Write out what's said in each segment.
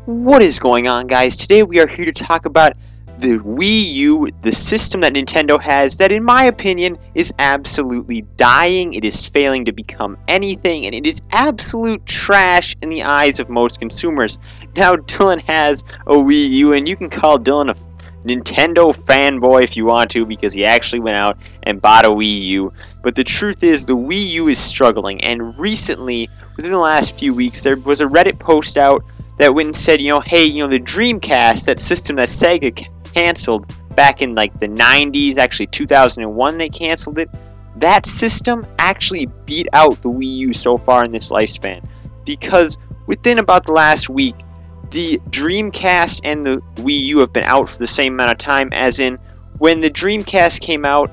What is going on, guys? Today we are here to talk about the Wii U, the system that Nintendo has that, in my opinion, is absolutely dying. It is failing to become anything, and it is absolute trash in the eyes of most consumers. Now, Dylan has a Wii U, and you can call Dylan a Nintendo fanboy if you want to, because he actually went out and bought a Wii U. But the truth is, the Wii U is struggling, and recently, within the last few weeks, there was a Reddit post out that went and said, hey, the Dreamcast, that system that Sega canceled back in like the 90s, actually 2001 they canceled it, that system actually beat out the Wii U so far in this lifespan. Because within about the last week, the Dreamcast and the Wii U have been out for the same amount of time, as in when the Dreamcast came out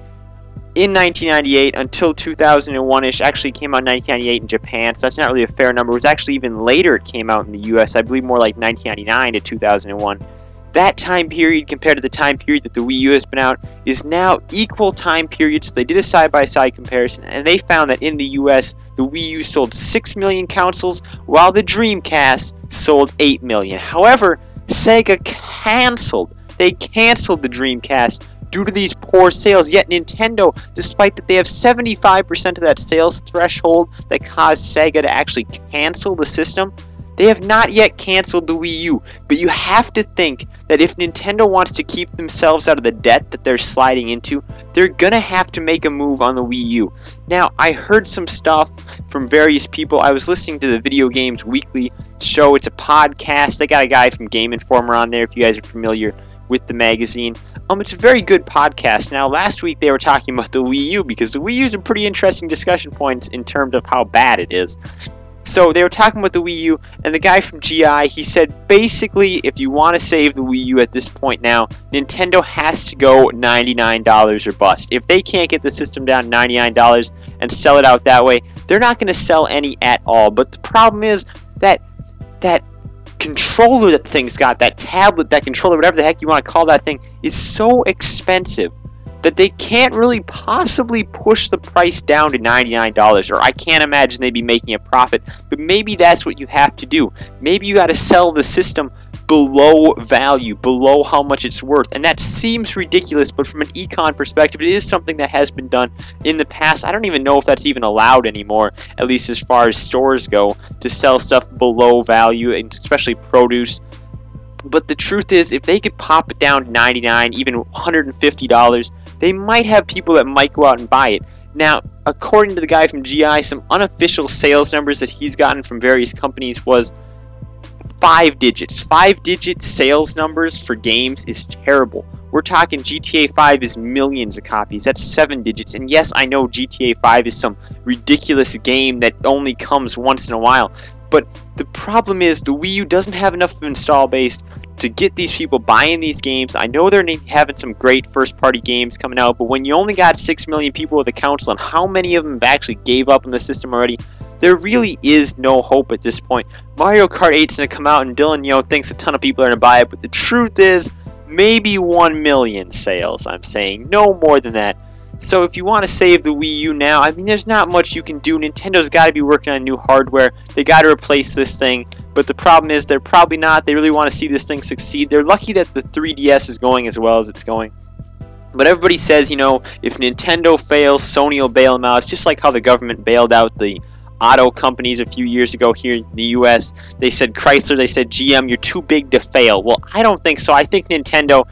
in 1998 until 2001-ish, actually came out in 1998 in Japan, so that's not really a fair number. It was actually even later it came out in the US, I believe more like 1999 to 2001. That time period compared to the time period that the Wii U has been out is now equal time periods. They did a side-by-side comparison, and they found that in the US, the Wii U sold 6 million consoles, while the Dreamcast sold 8 million. However, Sega canceled the Dreamcast due to these poor sales, yet Nintendo, despite that they have 75% of that sales threshold that caused Sega to actually cancel the system, they have not yet canceled the Wii U. But you have to think that if Nintendo wants to keep themselves out of the debt that they're sliding into, they're gonna have to make a move on the Wii U. Now, I heard some stuff from various people. I was listening to the Video Games Weekly show. It's a podcast. They got a guy from Game Informer on there, if you guys are familiar with the magazine. It's a very good podcast. Now, last week they were talking about the Wii U, because the Wii U is a pretty interesting discussion point in terms of how bad it is. So they were talking about the Wii U, and the guy from GI, he said basically if you want to save the Wii U at this point now, Nintendo has to go $99 or bust. If they can't get the system down to $99 and sell it out that way, they're not going to sell any at all. But the problem is that controller that thing's got, that tablet, that controller, whatever the heck you want to call that thing, is so expensive that they can't really possibly push the price down to $99, or I can't imagine they'd be making a profit. But maybe that's what you have to do. Maybe you got to sell the system below value, below how much it's worth, and that seems ridiculous, but from an econ perspective, it is something that has been done in the past. I don't even know if that's even allowed anymore, at least as far as stores go, to sell stuff below value, and especially produce. But the truth is, if they could pop it down to $99, even $150, they might have people that might go out and buy it. Now, according to the guy from GI, some unofficial sales numbers that he's gotten from various companies was 5 digits. 5-digit sales numbers for games is terrible. We're talking GTA 5 is millions of copies. That's 7 digits. And yes, I know GTA 5 is some ridiculous game that only comes once in a while. But the problem is the Wii U doesn't have enough install base to get these people buying these games. I know they're having some great first-party games coming out, but when you only got 6 million people with a console, and how many of them have actually gave up on the system already, there really is no hope at this point. Mario Kart 8's going to come out, and Dylan, thinks a ton of people are going to buy it, but the truth is, maybe 1 million sales, I'm saying. No more than that. So if you want to save the Wii U now, I mean, there's not much you can do. Nintendo's got to be working on new hardware. They got to replace this thing. But the problem is they're probably not. They really want to see this thing succeed. They're lucky that the 3DS is going as well as it's going. But everybody says, if Nintendo fails, Sony will bail them out. It's just like how the government bailed out the auto companies a few years ago here in the US. They said Chrysler, they said GM, you're too big to fail. Well, I don't think so. I think Nintendo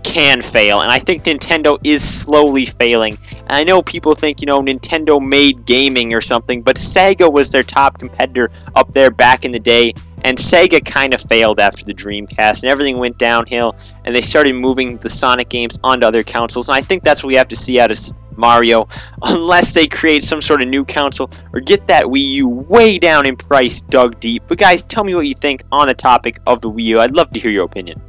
can fail, and I think Nintendo is slowly failing. And I know people think, Nintendo made gaming or something, but Sega was their top competitor up there back in the day, and Sega kind of failed after the Dreamcast, and everything went downhill, and they started moving the Sonic games onto other consoles, and I think that's what we have to see out of Mario, unless they create some sort of new console, or get that Wii U way down in price, dug deep. But guys, tell me what you think on the topic of the Wii U. I'd love to hear your opinion.